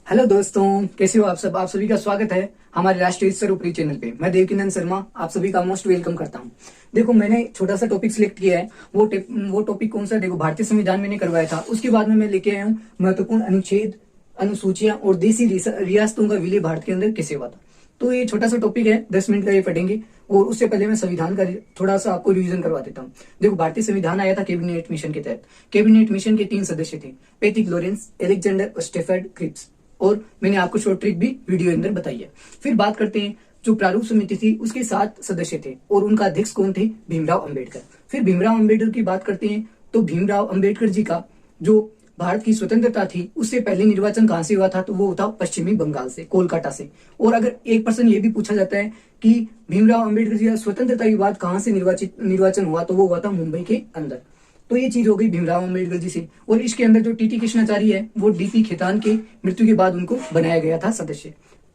Hello दोस्तों, कैसे हो आप सब। आप सभी का स्वागत है हमारे राष्ट्रीय सर्वोपरि चैनल पे। मैं देवकीनंदन शर्मा आप सभी का मोस्ट वेलकम करता हूं। देखो, मैंने छोटा सा टॉपिक सिलेक्ट किया है। वो टॉपिक कौन सा? देखो, भारतीय संविधान मैंने करवाया था, उसके बाद में मैं लेके आया हूँ महत्वपूर्ण अनुच्छेद, अनुसूचियां और देसी रियासतों का विलय भारत के अंदर कैसे हुआ था। तो ये छोटा सा टॉपिक है, 10 मिनट का ये पढ़ेंगे। और उससे पहले मैं संविधान का थोड़ा सा आपको रिवीजन करवा देता हूँ। देखो, भारतीय संविधान आया था कैबिनेट मिशन के तहत। कैबिनेट मिशन के 3 सदस्य थे, पैट्रिक लॉरेंस, एलेक्जेंडर और स्टेफर्ड क्रिप्स। और मैंने आपको शॉर्ट ट्रिक भी वीडियो अंदर बताई है। फिर बात करते हैं, जो प्रारूप समिति थी उसके 7 सदस्य थे और उनका अध्यक्ष कौन थे? भीमराव अंबेडकर। फिर भीमराव अंबेडकर की बात करते हैं तो भीमराव अंबेडकर जी का जो भारत की स्वतंत्रता थी उससे पहले निर्वाचन कहां से हुआ था? तो वो था पश्चिमी बंगाल से, कोलकाता से। और अगर 1% ये भी पूछा जाता है कि भीमराव अंबेडकर जी का स्वतंत्रता के बाद कहां से निर्वाचन हुआ, तो वो हुआ था मुंबई के अंदर। तो ये चीज हो गई भीमराव अम्बेडकर जी से। और इसके अंदर जो टीटी कृष्णाचारी है वो डीपी खेतान के मृत्यु के बाद उनको बनाया गया था सदस्य।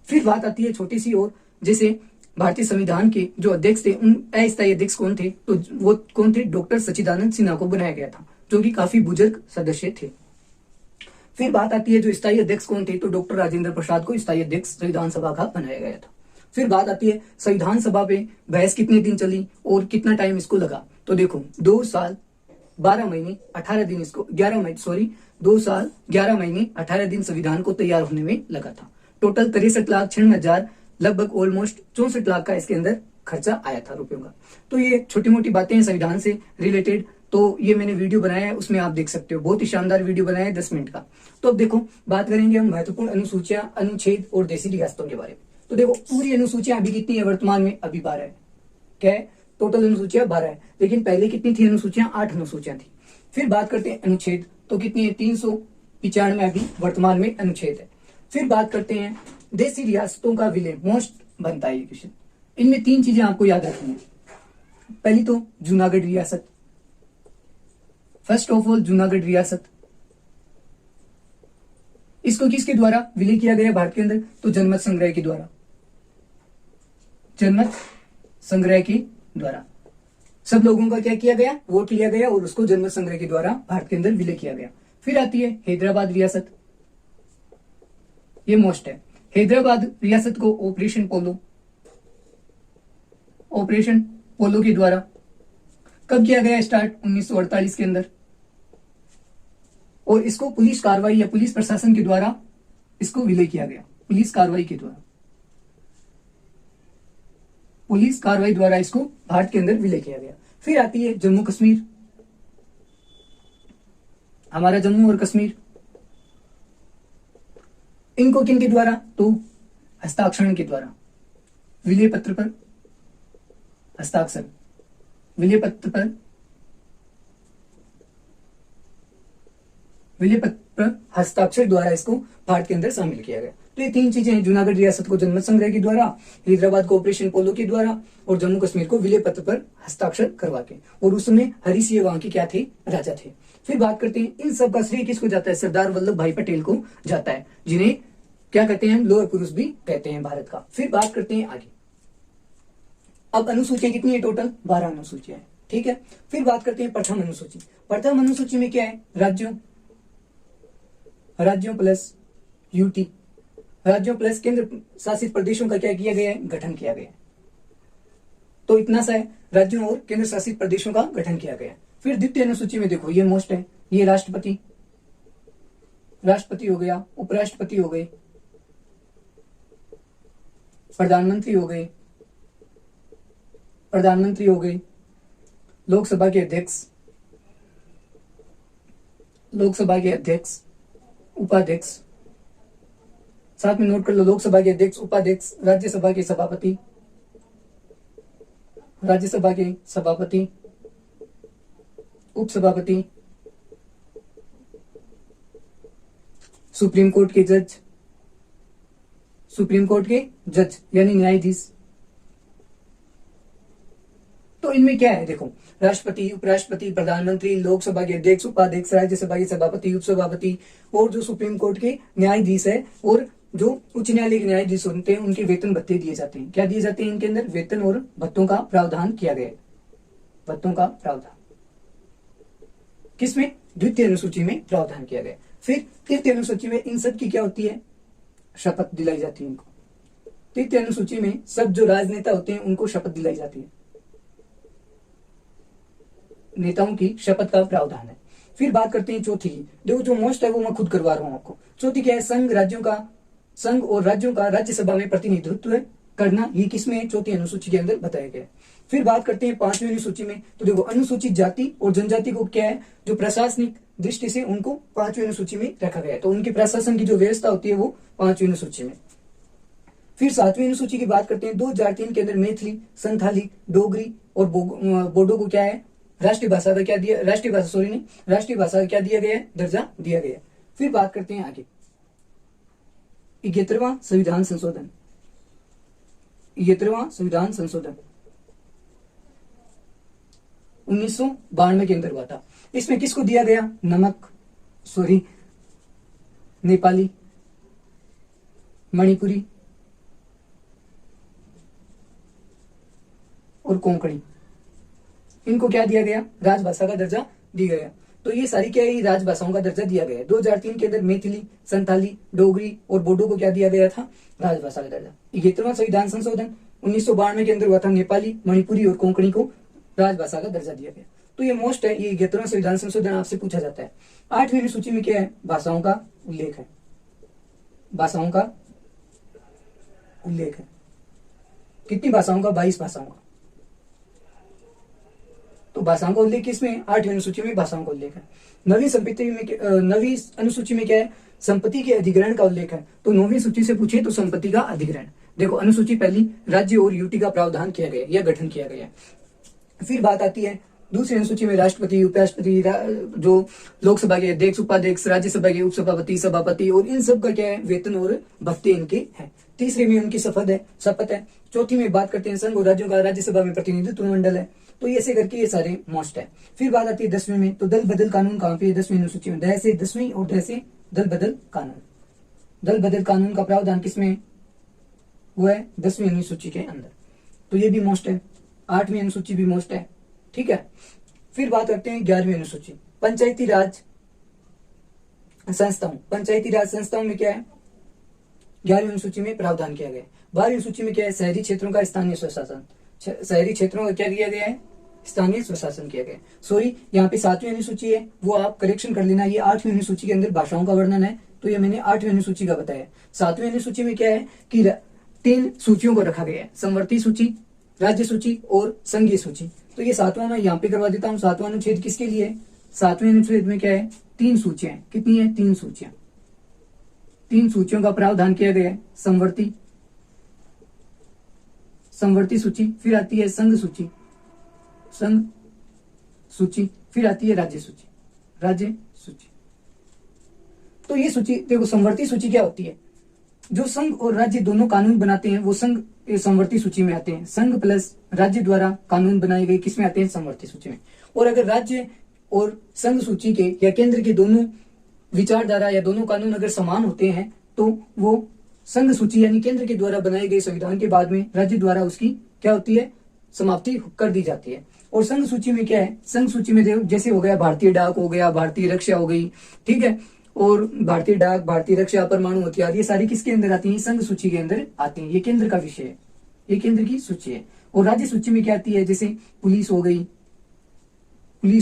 फिर बात आती है छोटी सी और, जैसे भारतीय संविधान के जो अध्यक्ष थे, उन अस्थायी अध्यक्ष कौन थे? तो वो कौन थे? डॉक्टर सच्चिदानंद सिन्हा को बनाया गया था, जो कि काफी बुजुर्ग सदस्य थे। फिर बात आती है जो स्थायी अध्यक्ष कौन थे? तो डॉक्टर राजेंद्र प्रसाद को स्थायी अध्यक्ष संविधान सभा का बनाया गया था। फिर बात आती है संविधान सभा पे बहस कितने दिन चली और कितना टाइम इसको लगा? तो देखो, 2 साल 12 महीने 18 दिन इसको 11 महीने 2 साल 11 महीने 18 दिन संविधान को तैयार होने में लगा था। टोटल 63,96,000, लगभग ऑलमोस्ट 64 लाख का इसके अंदर खर्चा आया था रुपयों का। तो ये छोटी मोटी बातें हैं संविधान से रिलेटेड। तो ये मैंने वीडियो बनाया है, उसमें आप देख सकते हो, बहुत ही शानदार वीडियो बनाया है 10 मिनट का। तो अब देखो, बात करेंगे हम महत्वपूर्ण अनुसूचियां, अनुच्छेद और देसी रियासतों के बारे में। तो देखो, पूरी अनुसूचियां अभी कितनी है वर्तमान में? अभी 12 है। क्या है? टोटल अनुसूचियां 12 है, लेकिन पहले कितनी थी अनुसूचियां? 8 अनुसूचियां थी। फिर बात करते हैं अनुच्छेद, तो कितनी है? 395 अभी वर्तमान में अनुच्छेद है। फिर बात करते हैं देसी रियासतों का विलय, मोस्ट बनता है ये क्वेश्चन। इनमें 3 चीजें आपको याद रखनी है। पहली तो जूनागढ़ रियासत, फर्स्ट ऑफ ऑल जूनागढ़ रियासत। इसको किसके द्वारा विलय किया गया भारत के अंदर? तो जनमत संग्रह के द्वारा, जनमत संग्रह के द्वारा। सब लोगों का क्या किया गया? वोट लिया गया और उसको जनमत संग्रह के द्वारा भारत के अंदर विलय किया गया। फिर आती है हैदराबाद रियासत, ये मोस्ट है। हैदराबाद रियासत को ऑपरेशन पोलो के द्वारा कब किया गया स्टार्ट? 1948 के अंदर। और इसको पुलिस कार्रवाई या पुलिस प्रशासन के द्वारा इसको विलय किया गया, पुलिस कार्रवाई के द्वारा, पुलिस कार्रवाई द्वारा इसको भारत के अंदर विलय किया गया। फिर आती है जम्मू कश्मीर, हमारा जम्मू और कश्मीर। इनको किन के द्वारा? तो हस्ताक्षरण के द्वारा, विलय पत्र पर हस्ताक्षर, विलय पत्र पर हस्ताक्षर द्वारा इसको भारत के अंदर शामिल किया गया। तो ये 3 चीजें हैं, जूनागढ़ रियासत को जनमत संग्रह के द्वारा, हैदराबाद को ऑपरेशन पोलो के द्वारा, और जम्मू कश्मीर को विलय पत्र पर हस्ताक्षर करवा के। और उस समय हरि सिंह वहां के क्या थे? राजा थे। फिर बात करते हैं इन सब का श्रेय किसको जाता है? सरदार वल्लभ भाई पटेल को जाता है, जिन्हें क्या कहते हैं? लोह पुरुष भी कहते हैं भारत का। फिर बात करते हैं आगे। अब अनुसूचियां कितनी है? टोटल 12 अनुसूचियां है, ठीक है। फिर बात करते हैं प्रथम अनुसूची। प्रथम अनुसूची में क्या है? राज्यों प्लस यूटी, राज्यों प्लस केंद्र शासित प्रदेशों का क्या किया गया है? गठन किया गया है। तो इतना सा है, राज्यों और केंद्र शासित प्रदेशों का गठन किया गया है। फिर द्वितीय अनुसूची में देखो, ये मोस्ट है, ये राष्ट्रपति हो गया, उपराष्ट्रपति हो गए, प्रधानमंत्री हो गए, लोकसभा के अध्यक्ष, उपाध्यक्ष, साथ में नोट कर लो, लोकसभा के अध्यक्ष, उपाध्यक्ष, राज्यसभा के सभापति, उपसभापति, सुप्रीम कोर्ट के जज यानी न्यायाधीश। तो इनमें क्या है? देखो, राष्ट्रपति, उपराष्ट्रपति, प्रधानमंत्री, लोकसभा के अध्यक्ष, उपाध्यक्ष, राज्यसभा के सभापति, उपसभापति, और जो सुप्रीम कोर्ट के न्यायाधीश है, और जो उच्च न्यायालय के न्यायाधीश होते हैं, उनके वेतन भत्ते दिए जाते हैं। क्या दिए जाते हैं? इनके अंदर वेतन और भत्तों का प्रावधान किया गया है। भत्तों का प्रावधान किसमें? द्वितीय अनुसूची में प्रावधान किया गया। फिर तृतीय अनुसूची में इन सब की क्या होती है? शपथ दिलाई जाती है उनको। तृतीय अनुसूची में सब जो राजनेता होते हैं उनको शपथ दिलाई जाती है, नेताओं की शपथ का प्रावधान है। फिर बात करते हैं चौथी की। देखो जो मोस्ट है वो मैं खुद करवा रहा हूं आपको। चौथी क्या है, संघ और राज्यों का राज्यसभा में प्रतिनिधित्व करना, ये किसमें है, चौथी अनुसूची के अंदर बताया गया है। फिर बात करते हैं पांचवी अनुसूची में। तो देखो अनुसूचित जाति और जनजाति को क्या है, जो प्रशासनिक दृष्टि से उनको पांचवी अनुसूची में रखा गया है, तो उनकी प्रशासन की जो व्यवस्था होती है वो पांचवी अनुसूची में। फिर सातवीं अनुसूची की बात करते हैं। 2003 के अंदर मैथिली, संथाली, डोगरी और बोडो को क्या है, राष्ट्रीय भाषा का क्या दिया, राष्ट्रीय भाषा का क्या दिया गया है, दर्जा दिया गया है। फिर बात करते हैं आगे 11वां संविधान संशोधन। 11वां संविधान संशोधन 1992 के अंदर हुआ था। इसमें किसको दिया गया, नेपाली, मणिपुरी और कोंकणी, इनको क्या दिया गया, राजभाषा का दर्जा दिया गया। तो ये सारी क्या है, राजभाषाओं का दर्जा दिया गया है। 2003 के अंदर मैथिली, संथाली, डोगरी और बोडो को क्या दिया गया था, राजभाषा का दर्जा। 11वां संविधान संशोधन 1992 के अंदर हुआ था। नेपाली, मणिपुरी और कोंकणी को राजभाषा का दर्जा दिया गया। तो ये मोस्ट है, ये 11वां संविधान संशोधन आपसे पूछा जाता है। 8वीं अनुसूची में क्या है, भाषाओं का उल्लेख है। भाषाओं का उल्लेख है, कितनी भाषाओं का, 22 भाषाओं का। तो भाषाओं का उल्लेख किसमें, 8वीं अनुसूची में भाषाओं का उल्लेख है। 9वीं अनुसूची में क्या है, संपत्ति के अधिग्रहण का उल्लेख है। तो 9वीं सूची से पूछे तो संपत्ति का अधिग्रहण। देखो अनुसूची पहली, राज्य और यूटी का प्रावधान किया गया या गठन किया गया। फिर बात आती है दूसरी अनुसूची में राष्ट्रपति, उपराष्ट्रपति, जो लोकसभा के अध्यक्ष, उपाध्यक्ष, राज्यसभा के उपसभापति, सभापति और इन सब का क्या है, वेतन और भत्ते इनके हैं। तीसरे में उनकी शपथ है। चौथी में बात करते हैं संघ और राज्यों का राज्यसभा में प्रतिनिधित्व मंडल है। तो ऐसे करके ये सारे मोस्ट है। फिर बात आती है 10वीं में। तो दल बदल कानून कहां पे है, 10वीं अनुसूची में। 10वीं और 10 दल बदल कानून। दल बदल कानून का प्रावधान किसमें हुआ है, 10वीं अनुसूची के अंदर। तो ये भी मोस्ट है। 8वीं अनुसूची भी मोस्ट है, ठीक है। फिर बात करते हैं 11वीं अनुसूची, पंचायती राज संस्थाओं। पंचायती राज संस्थाओं में क्या है, 11वीं अनुसूची में प्रावधान किया गया है। 12वीं अनुसूची में क्या है, शहरी क्षेत्रों का स्थानीय स्वशासन। शहरी क्षेत्रों का क्या किया गया है, स्थानीय स्वशासन किया गया। सॉरी, यहाँ पे 7वीं अनुसूची है, वो आप करेक्शन कर लेना। ये 8वीं अनुसूची के अंदर भाषाओं का वर्णन है, तो ये मैंने 8वीं अनुसूची का बताया। 7वीं अनुसूची में क्या है कि 3 सूचियों को रखा गया है, समवर्ती सूची, राज्य सूची और संघीय सूची। तो ये 7वां मैं यहाँ पे करवा देता हूँ। 7वां अनुच्छेद किसके लिए है, 7वें अनुच्छेद में क्या है, 3 सूचियां। कितनी है, 3 सूचियां। 3 सूचियों का प्रावधान किया गया है, समवर्ती सूची, फिर आती है संघ सूची, फिर आती है राज्य सूची। तो ये सूची देखो, समवर्ती सूची क्या होती है, जो संघ और राज्य दोनों कानून बनाते हैं वो संघ समवर्ती सूची में आते हैं। संघ प्लस राज्य द्वारा कानून बनाए गए किसमें आते हैं, समवर्ती सूची में। और अगर राज्य और संघ सूची के या केंद्र के दोनों विचारधारा या दोनों कानून अगर समान होते हैं तो वो संघ सूची यानी केंद्र के द्वारा बनाए गए संविधान के बाद में राज्य द्वारा उसकी क्या होती है, समाप्ति कर दी जाती है। और संघ सूची में क्या है, संघ सूची में जैसे हो गया भारतीय डाक हो गया, भारतीय रक्षा हो गई, ठीक है, और भारतीय डाक, भारतीय रक्षा, परमाणु हथियार, ये सारी किसके अंदर आती है, संघ सूची के अंदर आती है। ये केंद्र का विषय है, ये केंद्र की सूची है। और राज्य सूची में क्या आती है, जैसे पुलिस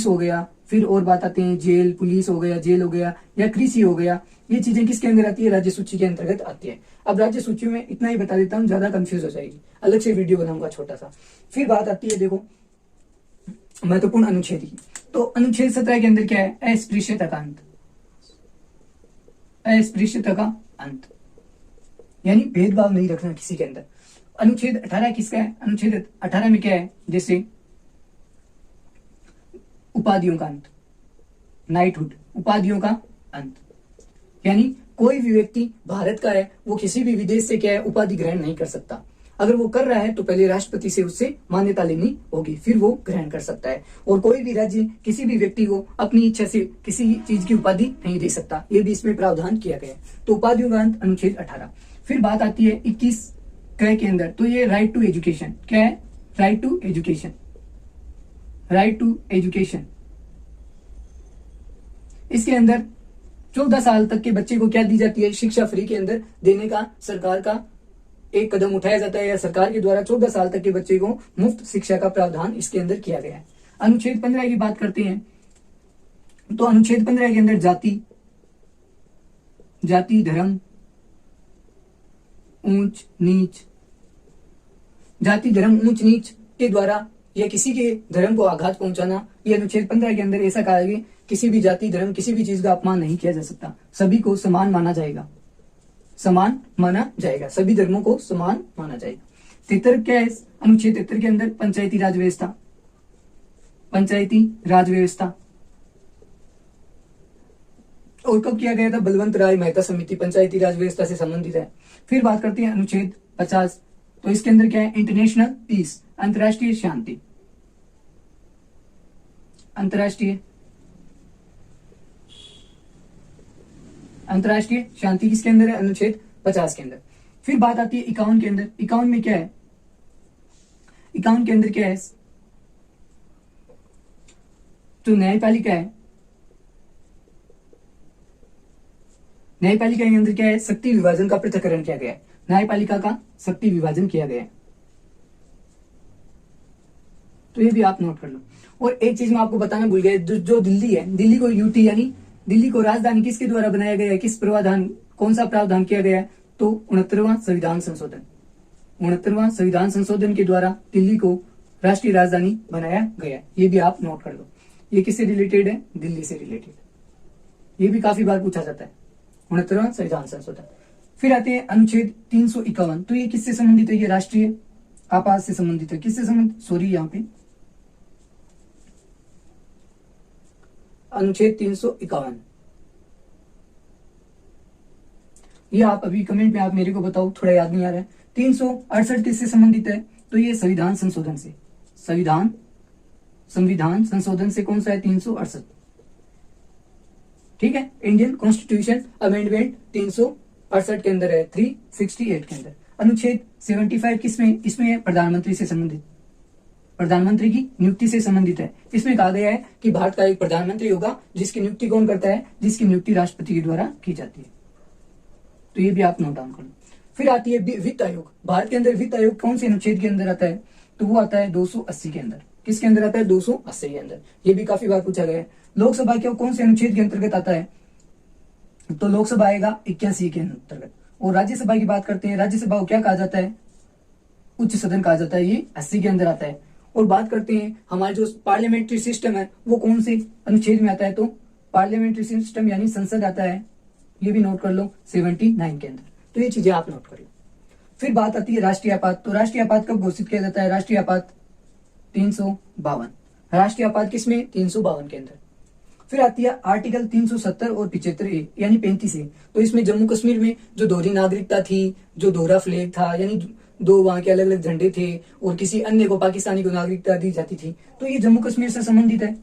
हो गया, फिर और बात आते हैं जेल, पुलिस हो गया, जेल हो गया, या कृषि हो गया, ये चीजें किसके अंदर आती है, राज्य सूची के अंतर्गत आती है। अब राज्य सूची में इतना ही बता देता हूँ, ज्यादा कंफ्यूज हो जाएगी, अलग से वीडियो बनाऊंगा छोटा सा। फिर बात आती है देखो महत्वपूर्ण अनुच्छेद की। तो अनुच्छेद 17 के अंदर क्या है, अस्पृश्यता का अंत, यानी भेदभाव नहीं रखना किसी के अंदर। अनुच्छेद 18 किसका है, अनुच्छेद 18 में क्या है, जैसे उपाधियों का अंत, नाइटहुड, उपाधियों का अंत, यानी कोई भी व्यक्ति भारत का है वो किसी भी विदेश से क्या है, उपाधि ग्रहण नहीं कर सकता। अगर वो कर रहा है तो पहले राष्ट्रपति से उससे मान्यता लेनी होगी, फिर वो ग्रहण कर सकता है। और कोई भी राज्य किसी भी व्यक्ति को अपनी इच्छा से किसी चीज की उपाधि नहीं दे सकता, ये भी इसमें प्रावधान किया गया है। तो उपाधियों का अंत अनुच्छेद 18। फिर बात आती है 21 क के अंदर, तो ये राइट टू एजुकेशन, क्या है, राइट टू एजुकेशन। इसके अंदर 14 साल तक के बच्चे को क्या दी जाती है, शिक्षा फ्री के अंदर देने का सरकार का एक कदम उठाया जाता है, या सरकार के द्वारा 14 साल तक के बच्चे को मुफ्त शिक्षा का प्रावधान इसके अंदर किया गया है। अनुच्छेद 15 की बात करते हैं तो अनुच्छेद 15 के अंदर जाति धर्म ऊंच नीच, जाति धर्म ऊंच नीच के द्वारा या किसी के धर्म को आघात पहुंचाना, ये अनुच्छेद 15 के अंदर ऐसा कहा है कि किसी भी जाति धर्म किसी भी चीज का अपमान नहीं किया जा सकता, सभी को समान माना जाएगा, समान माना जाएगा, सभी धर्मों को समान माना जाएगा। 73 क्या है, अनुच्छेद 73 के अंदर पंचायती राज व्यवस्था, पंचायती राज व्यवस्था और कब किया गया था, बलवंत राय मेहता समिति पंचायती राज व्यवस्था से संबंधित है। फिर बात करते हैं अनुच्छेद 50, तो इसके अंदर क्या है, इंटरनेशनल पीस, अंतरराष्ट्रीय शांति, अंतरराष्ट्रीय शांति किसके अंदर है, अनुच्छेद 50 के अंदर। फिर बात आती है 51 के अंदर, 51 में क्या है, 51 के अंदर क्या है, तो न्यायपालिका है, न्यायपालिका के अंदर क्या है, शक्ति विभाजन का पृथक्करण किया गया है, न्यायपालिका का शक्ति विभाजन किया गया है, तो ये भी आप नोट कर लो। और एक चीज मैं आपको बताना भूल गया, जो दिल्ली है, दिल्ली को यूटी यानी दिल्ली को राजधानी किसके द्वारा बनाया गया है, किस प्रावधान, कौन सा प्रावधान किया गया है, तो 69वां संविधान संशोधन, 69वां संविधान संशोधन के द्वारा दिल्ली को राष्ट्रीय राजधानी बनाया गया है, ये भी आप नोट कर लो। ये किससे रिलेटेड है, दिल्ली से रिलेटेड, ये भी काफी बार पूछा जाता है, 69वां संविधान संशोधन। फिर आते हैं अनुच्छेद 351, तो ये किससे संबंधित है, ये राष्ट्रीय आपात से संबंधित है, किससे संबंधित, सॉरी यहाँ पे अनुच्छेद 351, ये आप अभी कमेंट में आप मेरे को बताओ, थोड़ा याद नहीं आ रहा है। 368 किससे संबंधित है, तो ये संविधान संशोधन से, संविधान संशोधन से कौन सा है, 368, ठीक है, इंडियन कॉन्स्टिट्यूशन अमेंडमेंट 368 के अंदर है, 368 के अंदर। अनुच्छेद 75 किसमें, इसमें प्रधानमंत्री से संबंधित, प्रधानमंत्री की नियुक्ति से संबंधित है। इसमें कहा गया है कि भारत का एक प्रधानमंत्री होगा जिसकी नियुक्ति कौन करता है, जिसकी नियुक्ति राष्ट्रपति के द्वारा की जाती है, तो ये भी आप नोट डाउन कर लो। फिर आती है वित्त आयोग, भारत के अंदर वित्त आयोग कौन से अनुच्छेद के अंदर आता है, तो वो आता है 280 के अंदर, किसके अंदर आता है, 280 के अंदर, ये भी काफी बार पूछा गया है। लोकसभा के कौन से अनुच्छेद के अंतर्गत आता है, तो लोकसभा आएगा 81 के अंतर्गत। और राज्यसभा की बात करते हैं, राज्यसभा को क्या कहा जाता है, उच्च सदन कहा जाता है, ये 80 के अंदर आता है। और बात करते हैं हमारे जो पार्लियामेंट्री सिस्टम है वो कौन से अनुच्छेद में आता है, तो पार्लियामेंट्री सिस्टम यानी संसद आता है, ये भी नोट कर लो 79 के अंदर, तो ये चीजें आप नोट कर लो। फिर बात आती है राष्ट्रीय आपात, तो राष्ट्रीय आपात कब घोषित किया जाता है, राष्ट्रीय आपात 352, राष्ट्रीय आपात किसमें, 352 के अंदर। फिर आती है आर्टिकल 370 और 75A यानी 35A, तो इसमें जम्मू कश्मीर में जो दोहरी नागरिकता थी, जो दोहरा फ्लैग था, यानी दो वहां के अलग अलग झंडे थे और किसी अन्य को पाकिस्तानी को नागरिकता दी जाती थी, तो ये जम्मू कश्मीर से संबंधित है,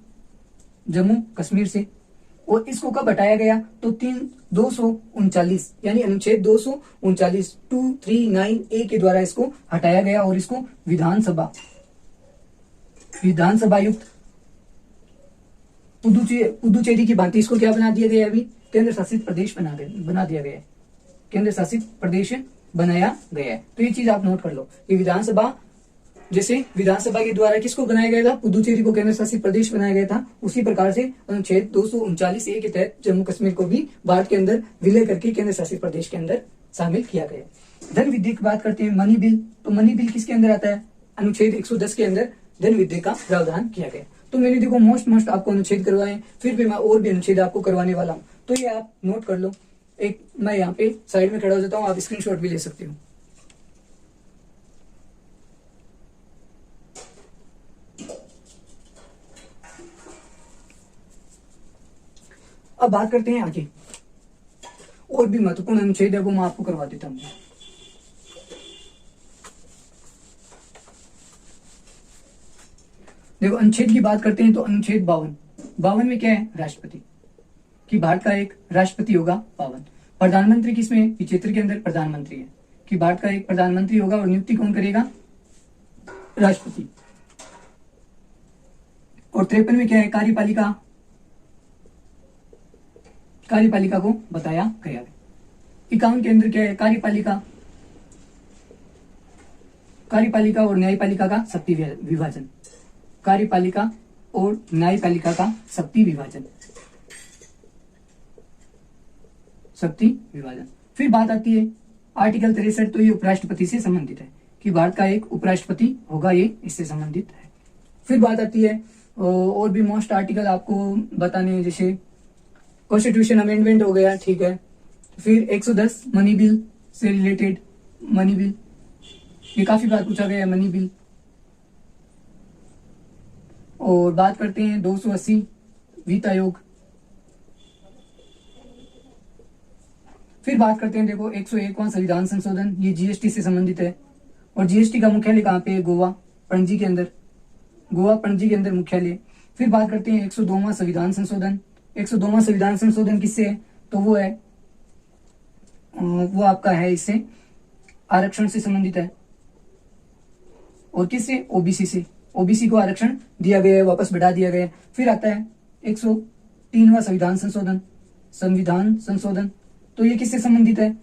जम्मू कश्मीर से। और इसको कब हटाया गया, तो 239 यानी अनुच्छेद 239 239A के द्वारा इसको हटाया गया और इसको विधानसभा युक्त पुदुचेरी की भांति इसको क्या बना दिया गया, अभी केंद्र शासित प्रदेश बना दिया गया है, केंद्र शासित प्रदेश बनाया गया है, तो ये चीज आप नोट कर लो। ये विधानसभा, जैसे विधानसभा के द्वारा किसको बनाया गया था, पुदुचेरी को केंद्र शासित प्रदेश बनाया गया था, उसी प्रकार से अनुच्छेद 239A के तहत जम्मू कश्मीर को भी भारत के अंदर विलय करके केंद्र शासित प्रदेश के अंदर शामिल किया गया। धन विधेयक की बात करते हैं, मनी बिल, तो मनी बिल किसके अंदर आता है, अनुच्छेद 110 के अंदर धन विधेयक का प्रावधान किया गया। तो मैंने देखो मोस्ट आपको अनुच्छेद करवाए, फिर भी मैं और भी अनुच्छेद आपको करवाने वाला हूँ, तो ये आप नोट कर लो। एक मैं यहाँ पे साइड में खड़ा हो जाता हूँ, आप स्क्रीनशॉट भी ले सकते हो। अब बात करते हैं आगे, और भी महत्वपूर्ण अनुच्छेद है वो मैं आपको करवा देता हूँ। देखो अनुच्छेद की बात करते हैं तो अनुच्छेद 52 में क्या है, राष्ट्रपति, कि भारत का एक राष्ट्रपति होगा 52। प्रधानमंत्री किसमें, 75 के अंदर प्रधानमंत्री है, कि भारत का एक प्रधानमंत्री होगा और नियुक्ति कौन करेगा, राष्ट्रपति। और 53 में क्या है, कार्यपालिका कार्यपालिका को बताया गया है। 51 के अंदर क्या है, कार्यपालिका और न्यायपालिका का शक्ति विभाजन, कार्यपालिका और न्यायपालिका का शक्ति विभाजन। फिर बात आती है आर्टिकल 63, तो ये उपराष्ट्रपति से संबंधित है कि भारत का एक उपराष्ट्रपति होगा, ये इससे संबंधित है। फिर बात आती है और भी मोस्ट आर्टिकल आपको बताने हैं, जैसे कॉन्स्टिट्यूशन अमेंडमेंट हो गया, ठीक है। फिर 110 मनी बिल से रिलेटेड, मनी बिल ये काफी बार पूछा गया है, मनी बिल। और बात करते हैं 280 वित्त आयोग। फिर बात करते हैं देखो 101वां संविधान संशोधन, ये जीएसटी से संबंधित है। और जीएसटी का मुख्यालय कहाँ पे है, गोवा पणजी के अंदर, मुख्यालय। फिर बात करते हैं 102वां संविधान संशोधन। 102वां संविधान संशोधन किससे है, तो वो आपका है इससे आरक्षण से संबंधित है। और किससे, ओबीसी से, ओबीसी को आरक्षण दिया गया है, वापस बढ़ा दिया गया है। फिर आता है 103वां संविधान संशोधन, तो ये किससे संबंधित है,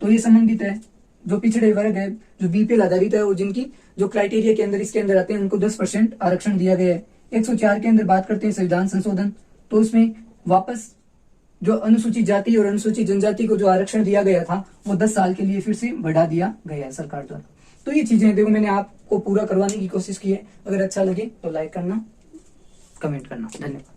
तो ये संबंधित है जो पिछड़े वर्ग है, जो बीपीएल आधारित है और जिनकी जो क्राइटेरिया के अंदर इसके अंदर आते हैं, उनको 10% आरक्षण दिया गया है। 104 के अंदर बात करते हैं संविधान संशोधन, तो उसमें वापस जो अनुसूचित जाति और अनुसूचित जनजाति को जो आरक्षण दिया गया था वो 10 साल के लिए फिर से बढ़ा दिया गया है सरकार द्वारा। तो ये चीजें देखो मैंने आपको पूरा करवाने की कोशिश की है। अगर अच्छा लगे तो लाइक करना, कमेंट करना। धन्यवाद।